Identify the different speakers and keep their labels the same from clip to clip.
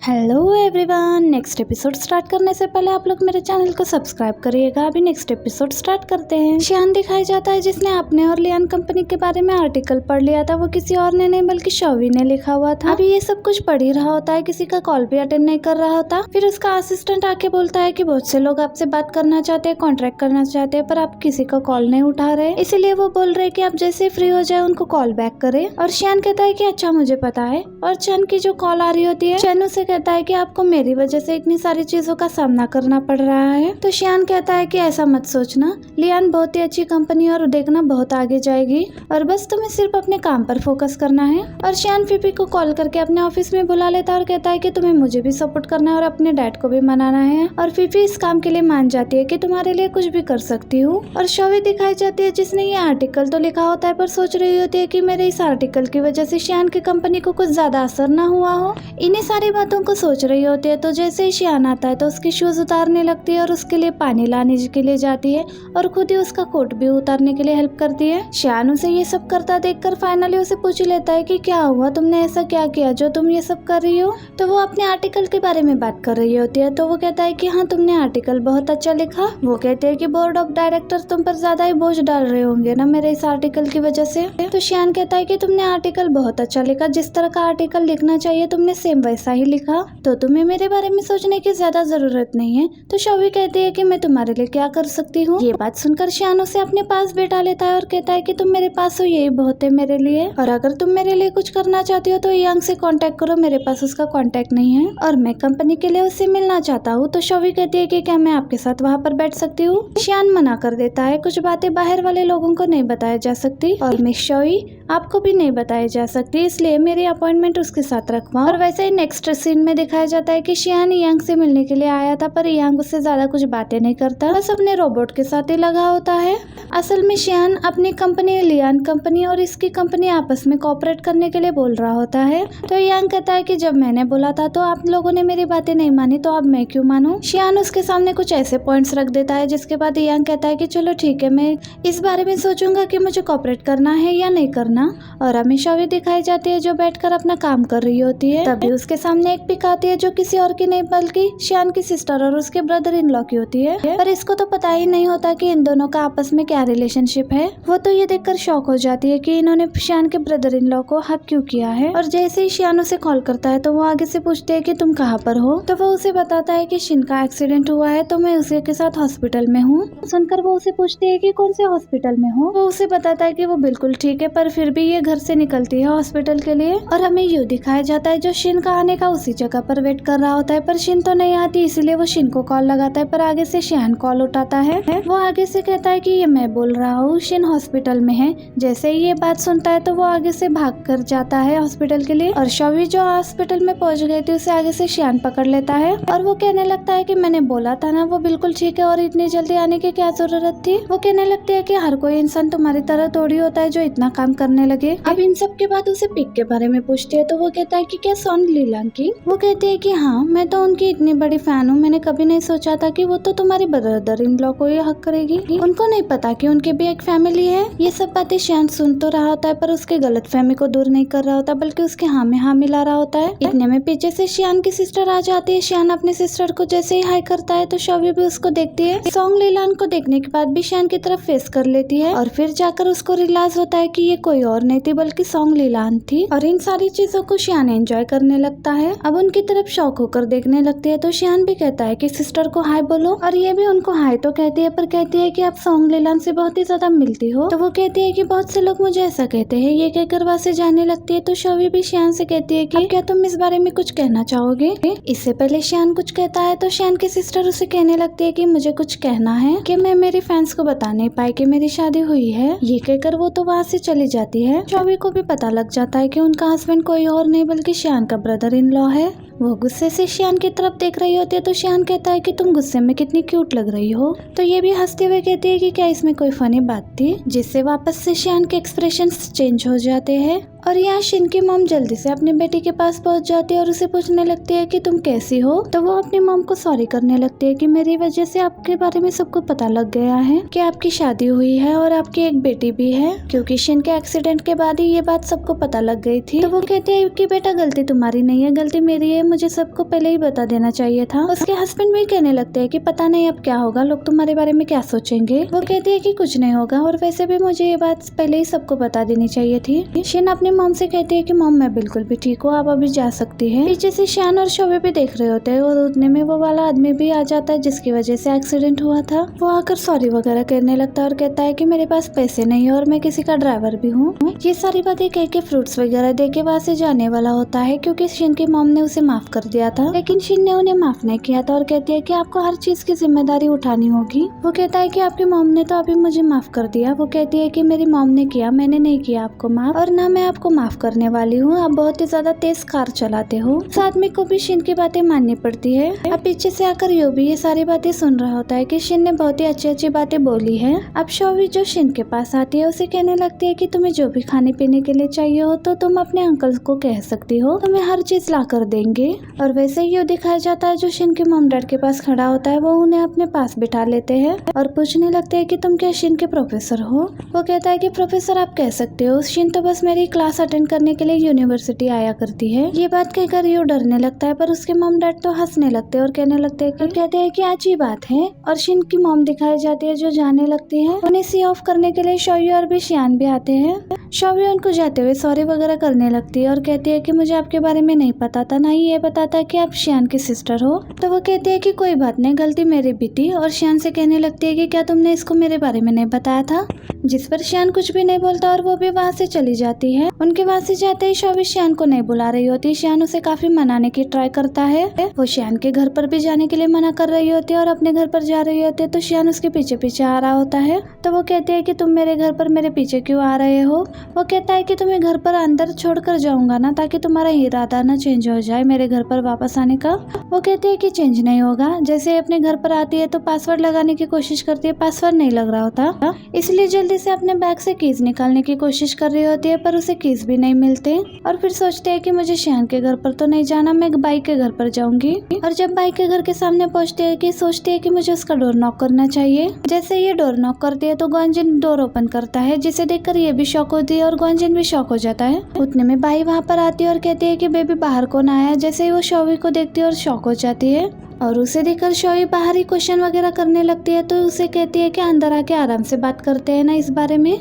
Speaker 1: Hello everyone. Next episode start करने से पहले आप लोग मेरे चैनल को सब्सक्राइब करिएगा। अभी नेक्स्ट एपिसोड स्टार्ट करते हैं। शियान दिखाई जाता है जिसने अपने और लियान कंपनी के बारे में आर्टिकल पढ़ लिया था। वो किसी और ने नहीं बल्कि शॉवी ने लिखा हुआ था। अभी ये सब कुछ पढ़ ही रहा होता है, किसी का कॉल भी अटेंड नहीं कर रहा होता। फिर उसका असिस्टेंट आके बोलता है कि बहुत से लोग आपसे बात करना चाहते हैं, कॉन्ट्रैक्ट करना चाहते हैं, पर आप किसी का कॉल नहीं उठा रहे, इसीलिए वो बोल रहे कि आप जैसे फ्री हो जाए उनको कॉल बैक करे। और शियान कहता है कि अच्छा मुझे पता है। और चैन की जो कॉल आ रही होती है, चैन उसे कहता है कि आपको मेरी वजह से इतनी सारी चीजों का सामना करना पड़ रहा है। तो शियान कहता है कि ऐसा मत सोचना, लियान बहुत ही अच्छी कंपनी और देखना बहुत आगे जाएगी और बस तुम्हें सिर्फ अपने काम पर फोकस करना है। और शियान फीफी को कॉल करके अपने ऑफिस में बुला लेता है और कहता है कि तुम्हें मुझे भी सपोर्ट करना है और अपने डैड को भी मनाना है। और फीफी इस काम के लिए मान जाती है कि तुम्हारे लिए कुछ भी कर सकती हूँ। और शॉवी दिखाई जाती है जिसने ये आर्टिकल तो लिखा होता है पर सोच रही होती है कि मेरे इस आर्टिकल की वजह से शियान की कंपनी को कुछ ज्यादा असर ना हुआ हो। इन्हीं सारी बातों को सोच रही होती है तो जैसे ही शियान आता है तो उसके शूज उतारने लगती है और उसके लिए पानी लाने के लिए जाती है और खुद ही उसका कोट भी उतारने के लिए हेल्प करती है। शियान उसे ये सब करता देखकर फाइनली उसे पूछ लेता है कि क्या हुआ, तुमने ऐसा क्या किया जो तुम ये सब कर रही हो। तो वो अपने आर्टिकल के बारे में बात कर रही होती है। तो वो कहता है कि हाँ तुमने आर्टिकल बहुत अच्छा लिखा। वो कहते हैं कि बोर्ड ऑफ डायरेक्टर तुम पर ज्यादा ही बोझ डाल रहे होंगे ना मेरे इस आर्टिकल की वजह से। तो शियान कहता है कि तुमने आर्टिकल बहुत अच्छा लिखा, जिस तरह का आर्टिकल लिखना चाहिए तुमने सेम वैसा ही लिखा, तो तुम्हें मेरे बारे में सोचने की ज्यादा जरूरत नहीं है। तो शॉवी कहती है कि मैं तुम्हारे लिए क्या कर सकती हूँ। ये बात सुनकर शियान उसे अपने पास बैठा लेता है और कहता है कि तुम मेरे पास हो, यही बहुत है मेरे लिए, और अगर तुम मेरे लिए कुछ करना चाहती हो तो यांग से कांटेक्ट करो, मेरे पास उसका कांटेक्ट नहीं है और मैं कंपनी के लिए उससे मिलना चाहता हूँ। तो शॉवी कहती है कि क्या मैं आपके साथ वहाँ पर बैठ सकती हूँ। शियान मना कर देता है, कुछ बातें बाहर वाले लोगों को नहीं बताया जा सकती और मिस शॉवी आपको भी नहीं बताई जा सकती, इसलिए मेरी अपॉइंटमेंट उसके साथ रखवा। और वैसे ही नेक्स्ट सीन में दिखाया जाता है कि शियान यांग से मिलने के लिए आया था पर यांग उससे ज्यादा कुछ बातें नहीं करता, बस अपने रोबोट के साथ ही लगा होता है। असल में शियान अपनी कंपनी लियान कंपनी और इसकी कंपनी आपस में कोऑपरेट करने के लिए बोल रहा होता है। तो यांग कहता है कि जब मैंने बोला था तो आप लोगों ने मेरी बातें नहीं मानी, तो अब मैं क्यों मानूं। शियान उसके सामने कुछ ऐसे पॉइंट्स रख देता है जिसके बाद यांग कहता है कि चलो ठीक है, मैं इस बारे में सोचूंगा कि मुझे कोऑपरेट करना है या नहीं करना। और हमेशा भी दिखाई जाती है जो बैठकर अपना काम कर रही होती है। तभी उसके सामने एक पिक आती है जो किसी और की नहीं बल्कि शियान की सिस्टर और उसके ब्रदर इन लॉ की होती है। पर इसको तो पता ही नहीं होता कि इन दोनों का आपस में क्या रिलेशनशिप है। वो तो ये देखकर शॉक हो जाती है कि इन्होंने शियान के ब्रदर इन लॉ को हक क्यों किया है। और जैसे ही शियान उसे कॉल करता है तो वो आगे से पूछती है कि तुम कहाँ पर हो। तो वो उसे बताता है कि शिन का एक्सीडेंट हुआ है तो मैं उसी के साथ हॉस्पिटल में हूँ। सुनकर वो उसे पूछती है कि कौन से हॉस्पिटल में हो। वो उसे बताता है कि वो बिल्कुल ठीक है पर फिर भी ये घर से निकलती है हॉस्पिटल के लिए। और हमें यूँ दिखाया जाता है जो शिन का आने का उसी जगह पर वेट कर रहा होता है पर शिन तो नहीं आती, इसलिए वो शिन को कॉल लगाता है पर आगे से शियान कॉल उठाता है। वो आगे से कहता है कि ये मैं बोल रहा हूँ, शिन हॉस्पिटल में है। जैसे ही ये बात सुनता है तो वो आगे से भाग कर जाता है हॉस्पिटल के लिए। और शॉवी जो हॉस्पिटल में पहुंच गई थी उसे आगे से शियान पकड़ लेता है और वो कहने लगता है कि मैंने बोला था ना वो बिल्कुल ठीक है और इतनी जल्दी आने की क्या जरूरत थी। वो कहने लगती है कि हर कोई इंसान तुम्हारी तरह थोड़ी होता है जो इतना काम करने लगे। अब इन सब के बाद उसे पिक के बारे में पूछती है तो वो कहता है कि क्या सॉन्ग लीलान की। वो कहती है कि हाँ मैं तो उनकी इतनी बड़ी फैन हूँ, मैंने कभी नहीं सोचा था कि वो तो तुम्हारी ब्रदर इन लॉ को ये हक करेगी। उनको नहीं पता कि उनकी भी एक फैमिली है। ये सब बातें शियान सुन तो रहा होता है पर उसके गलत फहमी को दूर नहीं कर रहा होता बल्कि उसके हाँ में हाँ मिला रहा होता है। इतने में पीछे से शियान की सिस्टर आ जाती है। शियान अपनी सिस्टर को जैसे ही हाई करता है तो शॉवी भी उसको देखती है। सॉन्ग लीलान को देखने के बाद भी शियान की तरफ फेस कर लेती है और फिर जाकर उसको रियलाइज होता है कि ये कोई और नहीं थी बल्कि सॉन्ग लीलान थी। और इन सारी चीजों को शियान एंजॉय करने लगता है। अब उनकी तरफ शौक होकर देखने लगती है तो शियान भी कहता है कि सिस्टर को हाय बोलो और ये भी उनको हाय तो कहती है पर कहती है कि आप सॉन्ग लीलान से बहुत ही ज्यादा मिलती हो। तो वो कहती है कि बहुत से लोग मुझे ऐसा कहते हैं। ये कहकर वहाँ से जाने लगती है तो शॉवी भी शियान से कहती है कि क्या तुम इस बारे में कुछ कहना चाहोगे। इससे पहले शियान कुछ कहता है तो शियान की सिस्टर उसे कहने लगती है कि मुझे कुछ कहना है कि मैं मेरे फैंस को बता नहीं पाई कि मेरी शादी हुई है। ये कहकर वो तो वहाँ से चली जाती है। शॉवी को भी पता लग जाता है कि उनका हस्बैंड कोई और नहीं बल्कि शियान का ब्रदर इन लॉ है। वो गुस्से से शियान की तरफ देख रही होती है तो शियान कहता है कि तुम गुस्से में कितनी क्यूट लग रही हो। तो ये भी हंसते हुए कहती है कि क्या इसमें कोई फनी बात थी, जिससे वापस से शियान के एक्सप्रेशंस चेंज हो जाते हैं। और यहाँ शिन की मॉम जल्दी से अपनी बेटी के पास पहुंच जाती है और उसे पूछने लगती है कि तुम कैसी हो। तो वो अपनी मॉम को सॉरी करने लगती है कि मेरी वजह से आपके बारे में सबको पता लग गया है कि आपकी शादी हुई है और आपकी एक बेटी भी है, क्योंकि शिन के एक्सीडेंट के बाद ही ये बात सबको पता लग गई थी। तो वो कहती है कि बेटा गलती तुम्हारी नहीं है, गलती मेरी है, मुझे सबको पहले ही बता देना चाहिए था। उसके हस्बैंड भी कहने लगते हैं कि पता नहीं अब क्या होगा, लोग तुम्हारे बारे में क्या सोचेंगे। वो कहती है कि कुछ नहीं होगा और वैसे भी मुझे ये बात पहले ही सबको बता देनी चाहिए थी। शिन अपनी मॉम से कहती है कि मॉम मैं बिल्कुल भी ठीक हूँ, आप अभी जा सकती है। पीछे से शान और शोबे भी देख रहे होते हैं और उतने में वो वाला आदमी भी आ जाता है जिसकी वजह से एक्सीडेंट हुआ था। वो आकर सॉरी वगैरह करने लगता है और कहता है कि मेरे पास पैसे नहीं है और मैं किसी का ड्राइवर भी हूँ। ये सारी बातें कह के फ्रूट्स वगैरह दे के वहाँ से जाने वाला होता है क्योंकि शिन की मॉम ने उसे माफ कर दिया था, लेकिन शिन ने उन्हें माफ नहीं किया था और कहती है कि आपको हर चीज की जिम्मेदारी उठानी होगी। वो कहता है कि आपकी मॉम ने तो अभी मुझे माफ कर दिया। वो कहती है कि मेरी मॉम ने किया, मैंने नहीं किया आपको माफ और ना मैं आपको माफ करने वाली हूँ। आप बहुत ही ज्यादा तेज कार चलाते हो। उस आदमी को भी शिन की बातें माननी पड़ती है। अब पीछे से आकर यो भी ये सारी बातें सुन रहा होता है कि शिन ने बहुत ही अच्छी अच्छी बातें बोली है। अब शोवी जो शिन के पास आती है उसे कहने लगती है कि तुम्हें जो भी खाने पीने के लिए चाहिए हो तो तुम अपने अंकल को कह सकती हो, तुम्हें हर चीज ला कर देंगे। और वैसे ही यो दिखाया जाता है जो शिन के मॉम डैड के पास खड़ा होता है वो उन्हें अपने पास बिठा लेते हैं और पूछने लगते हैं कि तुम क्या शिन के प्रोफेसर हो। वो कहता है कि प्रोफेसर आप कह सकते हो, शिन तो बस मेरी क्लास अटेंड करने के लिए यूनिवर्सिटी आया करती है। ये बात कहकर यो डरने लगता है पर उसके मॉम डैड तो हंसने लगते हैं और कहने लगते हैं कि अच्छी बात है। और शिन की मॉम दिखाई जाती है जो जाने लगती है। उन्हें सी ऑफ करने के लिए शोवी और भी शियान भी आते हैं। शोवी उनको जाते हुए सॉरी वगैरह करने लगती है और कहती है कि मुझे आपके बारे में नहीं पता था, ना ही ये पता था कि आप शियान की सिस्टर हो। तो वो कहती है कि कोई बात नहीं, गलती मेरी भी थी। और शियान से कहने लगती है कि क्या तुमने इसको मेरे बारे में नहीं बताया था, जिस पर शियान कुछ भी नहीं बोलता और वो भी वहाँ से चली जाती है। उनके वहाँ से जाते ही शोवी शियान को नहीं बुला रही होती। शियान उसे काफी मनाने की ट्राई करता है। वो शियान के घर पर भी जाने के लिए मना कर रही होती है और अपने घर पर जा रही होती है तो शियान उसके पीछे पीछे आ रहा होता है। तो वो कहती है कि तुम मेरे घर पर मेरे पीछे क्यों आ रहे हो। वो कहता है कि तुम्हें घर पर अंदर छोड़कर जाऊंगा ना, ताकि तुम्हारा इरादा ना चेंज हो जाए मेरे घर पर वापस आने का। वो कहती है कि चेंज नहीं होगा। जैसे अपने घर पर आती है तो पासवर्ड लगाने की कोशिश करती है, पासवर्ड नहीं लग रहा होता, इसलिए जल्दी से अपने बैग से कीज निकालने की कोशिश कर रही होती है पर उसे कीज भी नहीं मिलते। और फिर सोचते है कि मुझे शियान के घर पर तो नहीं जाना, मैं बाइक के घर पर जाऊंगी। और जब बाइक के घर के सामने पहुंचती है कि सोचती है कि मुझे उसका डोर नॉक करना चाहिए। जैसे ये डोर नॉक करती है तो ग्वांजिन डोर ओपन करता है, जिसे देखकर ये भी शॉक होती है और ग्वांजिन भी शॉक हो जाता है। उतने में बाई वहाँ पर आती है और कहती है कि बेबी बाहर कौन आया। जैसे ही वो शोवी को देखती है और शॉक हो जाती है और उसे देखकर शोवी बाहर ही क्वेश्चन वगैरह करने लगती है। तो उसे कहती है कि अंदर आके आराम से बात करते हैं ना इस बारे में।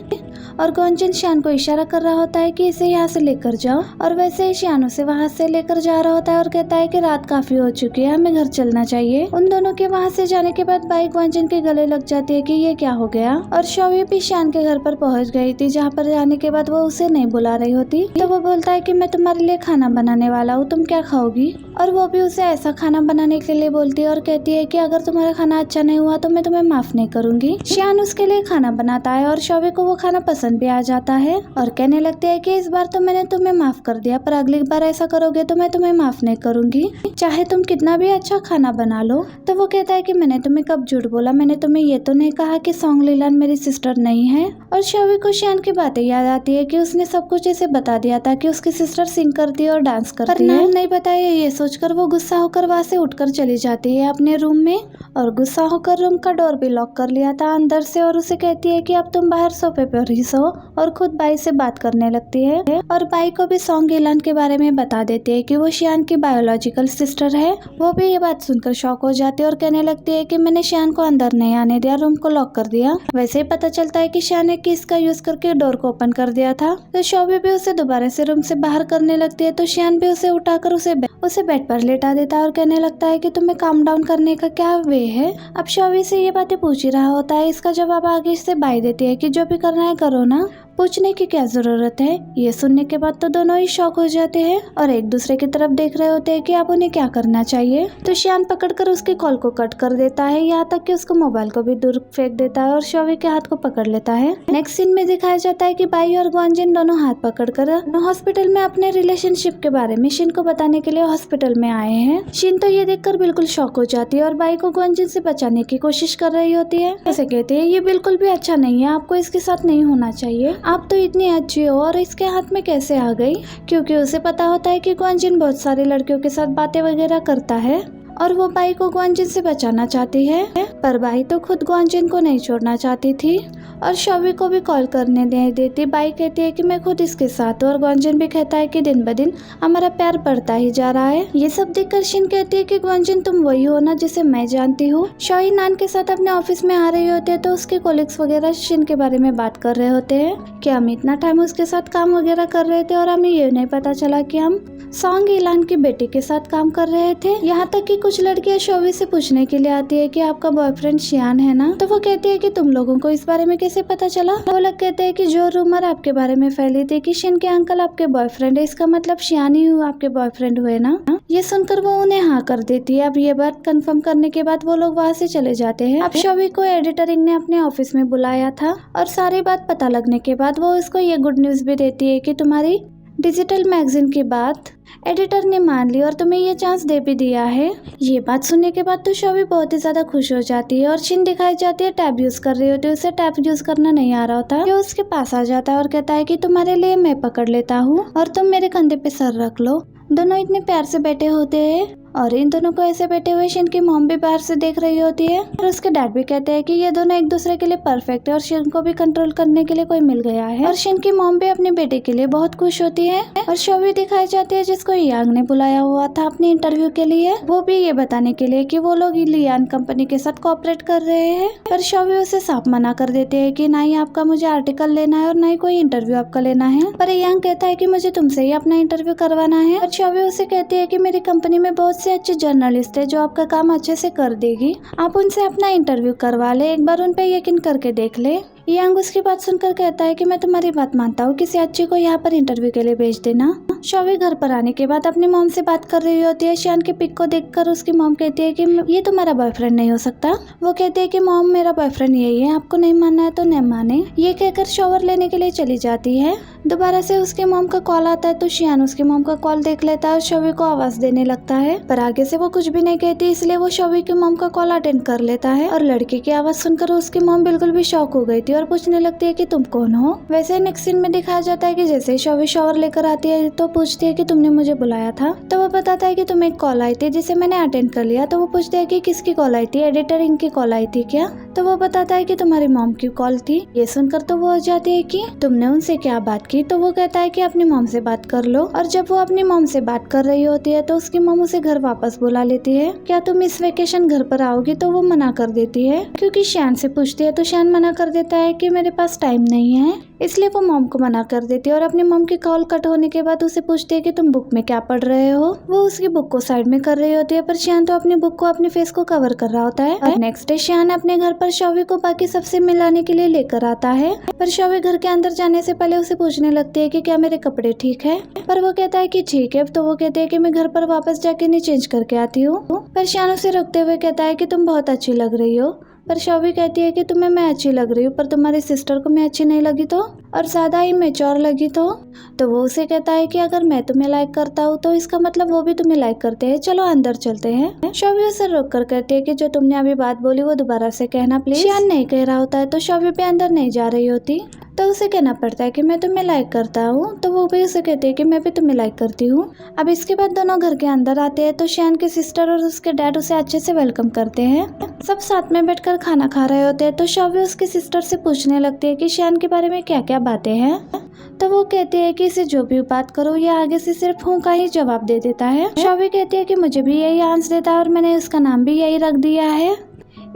Speaker 1: और ग्वांजिन शियान को इशारा कर रहा होता है कि इसे यहाँ से लेकर जाओ और वैसे ही शियान उसे वहाँ से लेकर जा रहा होता है और कहता है कि रात काफी हो चुकी है, हमें घर चलना चाहिए। उन दोनों के वहाँ से जाने के बाद बाई ग्वांजिन के गले लग जाती है कि ये क्या हो गया। और शोवी भी शियान के घर पर पहुँच गई थी, जहाँ पर जाने के बाद वो उसे नहीं बुला रही होती। तो वो बोलता है कि मैं तुम्हारे लिए खाना बनाने वाला हूँ, तुम क्या खाओगी। और वो भी उसे ऐसा खाना बनाने के लिए बोलती है और कहती है कि अगर तुम्हारा खाना अच्छा नहीं हुआ तो मैं तुम्हें माफ नहीं करूंगी। शियान उसके लिए खाना बनाता है और शोवी को वो खाना पसंद भी आ जाता है और कहने लगते हैं कि इस बार तो मैंने तुम्हें माफ कर दिया, पर अगली बार ऐसा करोगे तो मैं तुम्हें माफ नहीं करूंगी, चाहे तुम कितना भी अच्छा खाना बना लो। तो वो कहता है कि मैंने तुम्हें कब झूठ बोला, मैंने तुम्हें ये तो नहीं कहा कि सॉन्ग लीलान मेरी सिस्टर नहीं है। और शोवी को शियान की बातें याद आती है कि उसने सब कुछ इसे बता दिया था कि उसकी सिस्टर सिंग करती है और डांस करती है, नाम नहीं बताया। ये सोचकर वो गुस्सा होकर वहाँ से उठकर चली जाती है अपने रूम में और गुस्सा होकर रूम का डोर भी लॉक कर लिया था अंदर से। और उसे कहती है कि अब तुम बाहर सोफे पर ही सो और खुद बाई से बात करने लगती है और बाई को भी सॉन्ग लीलान के बारे में बता देती है कि वो शियान की बायोलॉजिकल सिस्टर है। वो भी ये बात सुनकर शॉक हो जाती है और कहने लगती है कि मैंने शियान को अंदर नहीं आने दिया, रूम को लॉक कर दिया। वैसे ही पता चलता है कि शियान ने कीज का यूज करके डोर को ओपन कर दिया था। तो शोवी भी उसे दोबारा से रूम से बाहर करने लगती है। तो शियान भी उसे उठाकर उसे बेड पर लेटा देता है और कहने लगता है कि तुम्हें काम डाउन करने का क्या वे है। अब शोवी से ये बातें पूछ ही रहा होता है, इसका जवाब आगे से बाई देती है कि जो भी करना है करो ना, पूछने की क्या जरूरत है। ये सुनने के बाद तो दोनों ही शॉक हो जाते हैं और एक दूसरे की तरफ देख रहे होते हैं कि अब उन्हें क्या करना चाहिए। तो शियान पकड़कर उसके कॉल को कट कर देता है, यहाँ तक कि उसको मोबाइल को भी दूर फेंक देता है और शोवी के हाथ को पकड़ लेता है। नेक्स्ट सीन में दिखाया जाता है कि बाई और ग्वांजिन दोनों हाथ पकड़कर हॉस्पिटल में अपने रिलेशनशिप के बारे में शिन को बताने के लिए हॉस्पिटल में आए हैं। शिन तो ये देखकर बिल्कुल शॉक हो जाती है और बाई को ग्वांजिन से बचाने की कोशिश कर रही होती है। ऐसे कहते हैं ये बिल्कुल भी अच्छा नहीं है, आपको इसके साथ नहीं होना चाहिए, आप तो इतनी अच्छी हो और इसके हाथ में कैसे आ गई। क्योंकि उसे पता होता है कि ग्वांजिन बहुत सारी लड़कियों के साथ बातें वगैरह करता है और वो बाई को ग्वांजिन से बचाना चाहती है। पर बाई तो खुद ग्वांजिन को नहीं छोड़ना चाहती थी और शॉवी को भी कॉल करने नहीं देती। बाई कहती है कि मैं खुद इसके साथ हूँ और ग्वांजिन भी कहता है कि दिन ब दिन हमारा प्यार बढ़ता ही जा रहा है। ये सब देखकर शिन कहती है कि ग्वांजिन तुम वही हो ना जिसे मैं जानती हूँ। शॉवी नान के साथ अपने ऑफिस में आ रही होती है तो उसके कोलिग्स वगैरह शिन के बारे में बात कर रहे होते हैं कि हम इतना टाइम उसके साथ काम वगैरह कर रहे थे और हमें ये नहीं पता चला कि हम सॉन्ग इलान की बेटी के साथ काम कर रहे थे। यहाँ तक कि कुछ लड़कियां शॉवी से पूछने के लिए आती है कि आपका बॉयफ्रेंड शियान है ना, तो वो कहती है कि तुम लोगों को इस बारे में कैसे पता चला। वो लोग कहते हैं कि जो रूमर आपके बारे में फैली थी कि शिन के अंकल आपके बॉयफ्रेंड है, इसका मतलब शियान ही आपके बॉयफ्रेंड हुए ना। ये सुनकर वो उन्हें हाँ कर देती है। अब ये बात कंफर्म करने के बाद वो लोग वहाँ से चले जाते हैं। अब शॉवी को एडिटरिंग ने अपने ऑफिस में बुलाया था और सारी बात पता लगने के बाद वो उसको ये गुड न्यूज भी देती है कि तुम्हारी डिजिटल मैगजीन की बात एडिटर ने मान ली और तुम्हें ये चांस दे भी दिया है। ये बात सुनने के बाद तो शॉवी बहुत ही ज्यादा खुश हो जाती है और शिन दिखाई जाती है टैब यूज कर रही होती है। उसे टैब यूज करना नहीं आ रहा होता। ये उसके पास आ जाता है और कहता है कि तुम्हारे लिए मैं पकड़ लेता हूँ और तुम मेरे कंधे पे सर रख लो। दोनों इतने प्यार से बैठे होते हैं और इन दोनों को ऐसे बैठे हुए शिन की मॉम भी बाहर से देख रही होती है और उसके डैड भी कहते हैं कि ये दोनों एक दूसरे के लिए परफेक्ट है और शिन को भी कंट्रोल करने के लिए कोई मिल गया है। और शिन की मॉम भी अपने बेटे के लिए बहुत खुश होती है और शॉवी दिखाई जाती है जिसको यांग ने बुलाया हुआ था अपने इंटरव्यू के लिए, वो भी ये बताने के लिए कि वो लोग लियान कंपनी के साथ कोऑपरेट कर रहे हैं। पर शॉवी उसे साफ मना कर देते हैं कि ना ही आपका मुझे आर्टिकल लेना है और ना ही कोई इंटरव्यू आपका लेना है। पर यांग कहता है कि मुझे तुमसे ही अपना इंटरव्यू करवाना है और शॉवी उसे कहती है कि मेरी कंपनी में बहुत से अच्छे जर्नलिस्ट है जो आपका काम अच्छे से कर देगी, आप उनसे अपना इंटरव्यू करवा ले, एक बार उन पे यकीन करके देख ले। यांग उसकी बात सुनकर कहता है कि मैं तुम्हारी बात मानता हूँ, किसी अच्छी को यहाँ पर इंटरव्यू के लिए भेज देना। शॉवी घर पर आने के बाद अपनी मॉम से बात कर रही होती है। शियान के पिक को देखकर उसकी मॉम कहती है कि ये तुम्हारा बॉयफ्रेंड नहीं हो सकता। वो कहती है कि मॉम मेरा बॉयफ्रेंड यही है, आपको नहीं मानना है तो नहीं माने। ये कहकर शॉवर लेने के लिए चली जाती है। दोबारा से उसके मॉम का कॉल आता है तो शियान उसकी मॉम का कॉल देख लेता है और शॉवी को आवाज देने लगता है, पर आगे से वो कुछ भी नहीं कहती, इसलिए वो शॉवी की मॉम का कॉल अटेंड कर लेता है। और लड़की की आवाज सुनकर उसकी मॉम बिल्कुल भी शॉक हो गई थी और पूछने लगती है कि तुम कौन हो। वैसे नेक्स्ट सीन में दिखाया जाता है कि जैसे ही शॉवी शॉवर लेकर आती है तो पूछती है कि तुमने मुझे बुलाया था, तो वो बताता है कि तुम्हें एक कॉल आई थी जिसे मैंने अटेंड कर लिया। तो वो पूछते है कि किसकी कॉल आई थी, एडिटर इनकी कॉल आई थी क्या। तो वो बताता है कि तुम्हारी मॉम की कॉल थी। ये सुनकर तो वो हो जाती है कि तुमने उनसे क्या बात की। तो वो कहता है कि अपनी मॉम से बात कर लो। और जब वो अपनी मॉम से बात कर रही होती है तो उसकी मॉम उसे घर वापस बुला लेती है, क्या तुम इस वेकेशन घर पर आओगी। तो वो मना कर देती है क्योंकि शियान से पूछती है तो शियान मना कर देता है कि मेरे पास टाइम नहीं है, इसलिए वो मॉम को मना कर देती है। और अपनी मॉम की कॉल कट होने के बाद उसे पूछती है कि तुम बुक में क्या पढ़ रहे हो। वो उसकी बुक को साइड में कर रही होती है पर शियान तो अपनी बुक को अपने फेस को कवर कर रहा होता है। और नेक्स्ट डे शियान अपने घर पर शॉवी को बाकी सबसे मिलाने के लिए लेकर आता है, पर शॉवी घर के अंदर जाने से पहले उसे पूछने लगती है कि क्या मेरे कपड़े ठीक है। पर वो कहता है कि ठीक है। तो वो कहते हैं कि मैं घर पर वापस जाके नहीं चेंज करके आती हूँ। पर शियान उसे रोकते हुए कहता है कि तुम बहुत अच्छी लग रही हो। पर शॉवी कहती है कि तुम्हें मैं अच्छी लग रही हूँ पर तुम्हारी सिस्टर को मैं अच्छी नहीं लगी तो, और ज्यादा ही मैच्योर लगी तो वो उसे कहता है कि अगर मैं तुम्हें लाइक करता हूँ तो इसका मतलब वो भी तुम्हें लाइक करते हैं, चलो अंदर चलते हैं। शॉवी उसे रोक कर कहती है कि जो तुमने अभी बात बोली वो दोबारा से कहना प्लीज। शियान नहीं कह रहा होता है तो शॉवी भी अंदर नहीं जा रही होती, तो उसे कहना पड़ता है कि मैं तुम्हें लाइक करता हूँ। तो वो भी उसे कहते हैं कि मैं भी तुम्हें लाइक करती हूँ। अब इसके बाद दोनों घर के अंदर आते हैं तो शियान के सिस्टर और उसके डैड उसे अच्छे से वेलकम करते हैं। सब साथ में बैठकर खाना खा रहे होते हैं तो शॉवी उसकी सिस्टर से पूछने लगती है कि शियान के बारे में क्या क्या बातें हैं। तो वो कहती है कि इसे जो भी बात करो ये आगे से सिर्फ हूँ का ही जवाब दे देता है। शॉवी कहती है कि मुझे भी यही आंसर देता है और मैंने उसका नाम भी यही रख दिया है।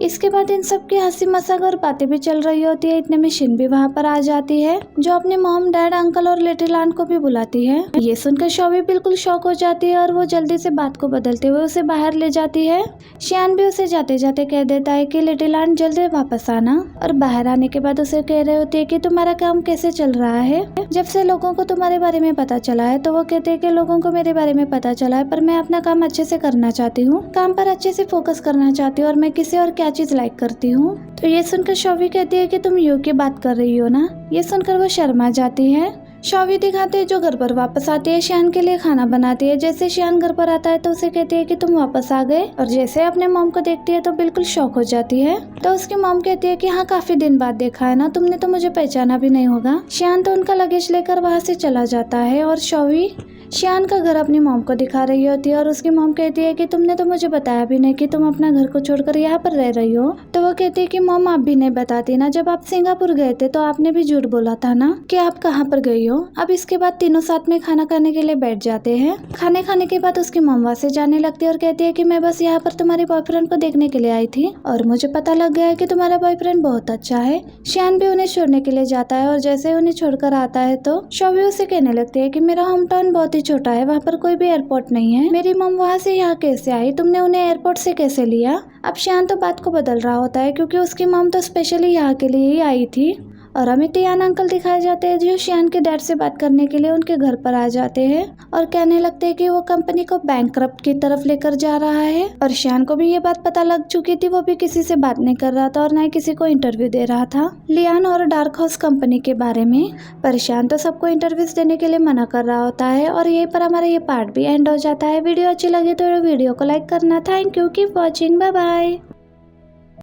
Speaker 1: इसके बाद इन सब की हंसी मजाक और बातें भी चल रही होती है। इतने में शिन भी वहाँ पर आ जाती है जो अपने मॉम डैड अंकल और लिटिल आंट को भी बुलाती है। ये सुनकर शॉवी बिल्कुल शॉक हो जाती है और वो जल्दी से बात को बदलते हुए उसे बाहर ले जाती है। शियान भी उसे जाते जाते कह देता है कि लिटिल आंट जल्दी वापस आना। और बाहर आने के बाद उसे कह रही होती है कि तुम्हारा काम कैसे चल रहा है, जब से लोगों को तुम्हारे बारे में पता चला है। तो वो कहते हैं कि लोगों को मेरे बारे में पता चला है पर मैं अपना काम अच्छे से करना चाहती हूँ, काम पर अच्छे से फोकस करना चाहती हूँ और मैं किसी और क्या चीज लाइक करती हूँ। तो ये सुनकर शॉवी कहती है कि तुम यू की बात कर रही हो ना। ये सुनकर वो शर्मा जाती है। शॉवी दिखाते है जो घर पर वापस आती है, शियान के लिए खाना बनाती है। जैसे शियान घर पर आता है तो उसे कहती है कि तुम वापस आ गए, और जैसे अपने मॉम को देखती है तो बिल्कुल शॉक हो जाती है। तो उसकी मॉम कहती है कि हाँ काफी दिन बाद देखा है ना, तुमने तो मुझे पहचाना भी नहीं होगा। शियान तो उनका लगेज लेकर वहाँ से चला जाता है और शॉवी शियान का घर अपनी मॉम को दिखा रही होती है और उसकी मॉम कहती है कि तुमने तो मुझे बताया भी नहीं कि तुम अपना घर को छोड़कर यहाँ पर रह रही हो। तो वो कहती है कि मॉम आप भी नहीं बताती ना, जब आप सिंगापुर गए थे तो आपने भी झूठ बोला था ना कि आप कहाँ पर गई हो। अब इसके बाद तीनों साथ में खाना खाने के लिए बैठ जाते हैं। खाने खाने के बाद उसकी मॉम वहाँ से जाने लगती है और कहती है कि मैं बस यहाँ पर तुम्हारे बॉयफ्रेंड को देखने के लिए आई थी और मुझे पता लग गया है कि तुम्हारा बॉयफ्रेंड बहुत अच्छा है। शियान भी उन्हें छोड़ने के लिए जाता है और जैसे ही उन्हें छोड़कर आता है तो शोबी उसे कहने लगती है कि मेरा होम टाउन बहुत ही छोटा है, वहाँ पर कोई भी एयरपोर्ट नहीं है। मेरी मॉम वहाँ से यहाँ कैसे आई, तुमने उन्हें एयरपोर्ट से कैसे लिया। अब शियान तो बात को बदल रहा होता है क्योंकि उसकी मॉम तो स्पेशली यहाँ के लिए ही आई थी। और हमें टियान अंकल दिखाए जाते हैं जो शियान के डैड से बात करने के लिए उनके घर पर आ जाते हैं और कहने लगते हैं कि वो कंपनी को बैंकरप्ट की तरफ लेकर जा रहा है। और शियान को भी ये बात पता लग चुकी थी, वो भी किसी से बात नहीं कर रहा था और ना ही किसी को इंटरव्यू दे रहा था लियान और डार्क हाउस कंपनी के बारे में। पर शियान तो सबको इंटरव्यूज देने के लिए मना कर रहा होता है और यहीं पर हमारा ये पार्ट भी एंड हो जाता है। वीडियो अच्छी लगी तो वीडियो को लाइक करना। Thank you, keep watching, bye bye.